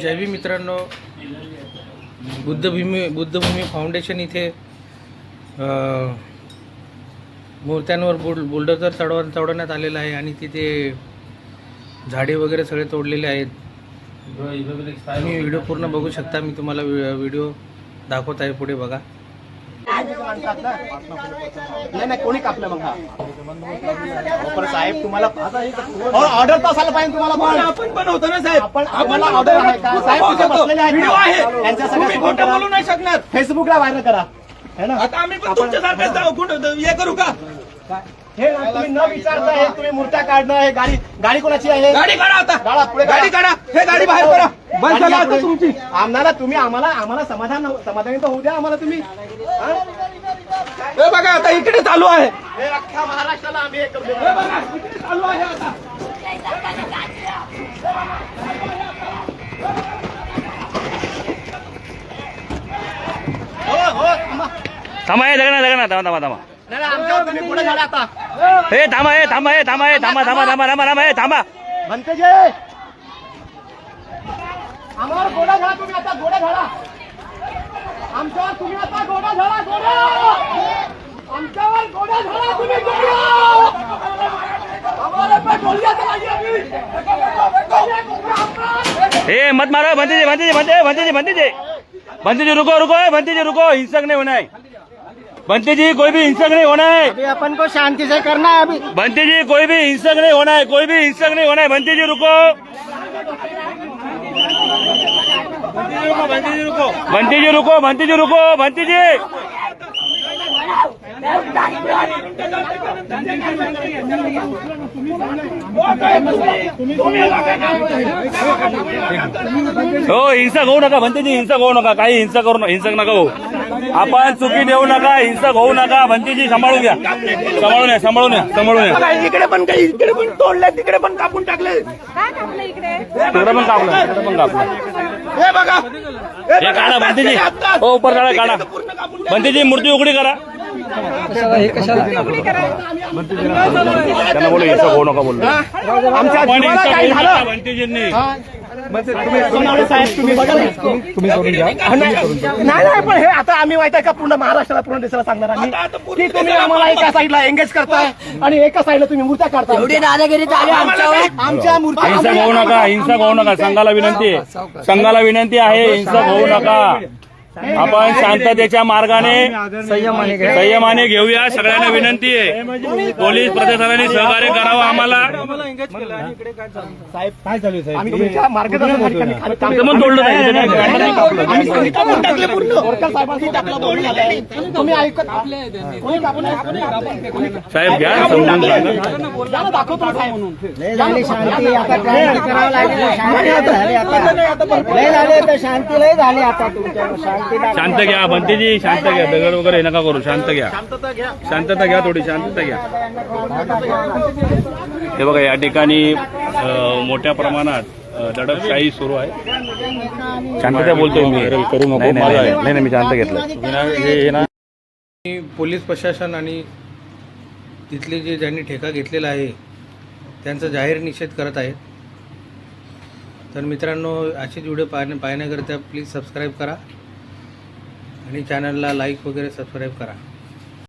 जय भीम मित्रांनो, बुद्धभूमी फाउंडेशन इथे मूर्त्यांवर बुलडोझर चढवण्यात आलेला आहे आणि तिथे झाडे वगैरे सगळे तोडलेले आहेत. तुम्ही व्हिडिओ पूर्ण बघू शकता. मी तुम्हाला व्हिडिओ दाखवत आहे, पुढे बघा. नाही कोणी कापलं मग हा साहेब तुम्हाला ऑर्डर तर असायला पाहिजे तुम्हाला. आपण पण होतो ना साहेब, आपण आम्हाला ऑर्डर आहे का साहेब? तिथे बसलेले आहेत, त्यांच्या सगळ्या बोलू नाही शकणार. फेसबुकला व्हायरल करा है ना. आता आम्ही पण तुमच्यासारखं हे करू का? हे तुम्ही न विचारता हे तुम्ही मूर्त्या काढणं. हे गाडी कोणाची आहे? गाडी काढा आता, गाडा पुढे गाडी काढा. हे गाडी बाहेर करा. बंद करा आता तुमची. आम्हाला तुम्ही आम्हाला समाधानी तर होऊ द्या आम्हाला तुम्ही. हे बघा आता इकडे चालू आहे. हे अख्ख्या महाराष्ट्राला आम्ही हे करू. हे बघा इकडे चालू आहे आता. थांबा हे जगना थांबा. नाही आमच्यावर तुम्ही पुढे झाला आता. हे थांबा. म्हणते जे आम्हाला गोडा झाला तुम्ही आता. गोडा झाला आमच्यावर तुम्ही आता. गोडा झाला आमच्यावर. गोडा झाला तुम्ही. आम्हाला पण बोलूया तर पाहिजे आम्ही. हे मत मारो. भंते जी रुको. हिंसक नहीं होना है भंते जी. कोई भी हिंसक नहीं होना है. अभी अपन को शांति से करना है. अभी भंते जी कोई भी हिंसक नहीं होना है. भंते जी रुको. भंते जी हो हिंसक होऊ नका. भंते जी हिंसक होऊ नका. काही हिंसक नका होऊ. आपण चुकी देऊ नका. हिंसक होऊ नका. भंते जी सांभाळून घ्या. सांभाळून या. इकडे पण तोडले, तिकडे पण कापून टाकले. तिकडे पण कापलं. हे बघा हे काढा भंते जी. हो ऊपर काढा. भंते जी मूर्ती उघडी करा. त्यांना बोलू हिंसक होऊ नका बोललो. आमच्या जीवाला काय झालं? भंतेजींनी नाही पण हे आता आम्ही माहित आहे का पूर्ण महाराष्ट्राला पूर्ण देशाला सांगणार आम्ही की तुम्ही आम्हाला एका साईडला एंगेज करताय आणि एका साईडला तुम्ही मूर्त्या काढताय. आमच्या मूर्त्या हिंसक होऊ नका. संघाला विनंती आहे हिंसक होऊ नका. आपण शांततेच्या मार्गाने संयमाने घेऊया. सगळ्यांना विनंती आहे. पोलीस प्रशासनाने सहकार्य करावं आम्हाला. साहेब काय चालू आहे? आम्ही तुमच्या मार्गदर्शनाखाली तुम्ही ऐकत साहेब घ्या समजून सांगा. दाखवतो शांती लय झाली आता तुमच्या. शांत घ्या भंतेजी. शांत घ्या. दगड वगैरे नका करू. शांत घ्या. थोडी शांतता घ्या. हे बघा या ठिकाणी मोठ्या प्रमाणात दडपशाही सुरू आहे. शांतता बोलतोय मी. करू नको. नाही मी शांत घेतलं. पोलीस प्रशासन आणि तिथले जे ज्यांनी ठेका घेतलेला आहे त्यांचा जाहीर निषेध करत आहेत. तर मित्रांनो, असेच व्हिडिओ पाहण्याकरिता प्लीज सबस्क्राईब करा आणि चॅनलला लाईक वगैरे सबस्क्राईब करा.